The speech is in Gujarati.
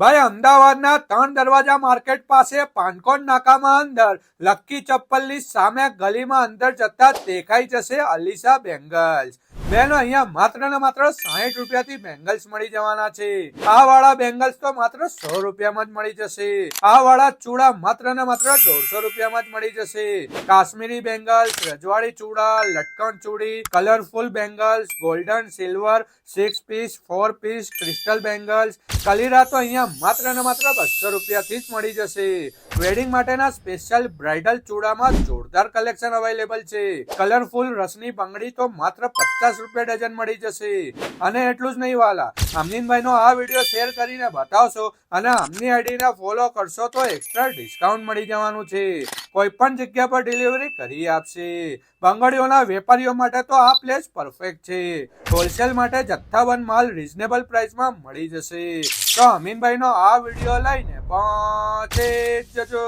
ભાઈ અમદાવાદના 3 દરવાજા માર્કેટ પાસે પાનકોટ નાકામાં અંદર લક્કી ચપ્પલની સામે ગલીમાં અંદર જતા દેખાઈ જશે અલીસા બેંગલ્સ. બેનો અહીંયા માત્ર ને માત્ર 60 રૂપિયાથી બેંગલ્સ મળી જવાના છે. આ વાળા બેંગલ્સ તો માત્ર 100 રૂપિયામાં જ મળી જશે. આ વાળા ચૂડા માત્ર ને માત્ર 150 રૂપિયામાં જ મળી જશે. કાશ્મીરી બેંગલ્સ, રજવાડી ચૂડા, લટકણ ચૂડી, colourful bangles, golden, silver, 6 piece, 4 piece, crystal bangles, કલીરા તો અહીંયા માત્ર ને માત્ર 200 રૂપિયાથી જ મળી જશે. વેડિંગ માટેના સ્પેશિયલ બ્રાઇડલ ચૂડામાં જોરદાર કલેક્શન અવેલેબલ છે. કલરફુલ રસની બંગડી તો માત્ર 50 રૂપિયા ડઝન મળી જશે. અને એટલું જ નહીં વાલા, અમનીનભાઈ નો આ વિડીયો શેર કરીને બતાવશો અને અમની આઈડીને ફોલો કરશો તો એક્સ્ટ્રા ડિસ્કાઉન્ટ મળી જવાનું છે. કોઈ પણ જગ્યા પર ડિલિવરી કરી આપશે. બંગડીઓના વેપારીઓ માટે તો આ પ્લેસ પરફેક્ટ છે. હોલસેલ માટે જથ્થાબંધ માલ રીઝનેબલ પ્રાઇસમાં મળી જશે. તો અમીનભાઈ નો આ વિડીયો લઈને પહોંચી જજો.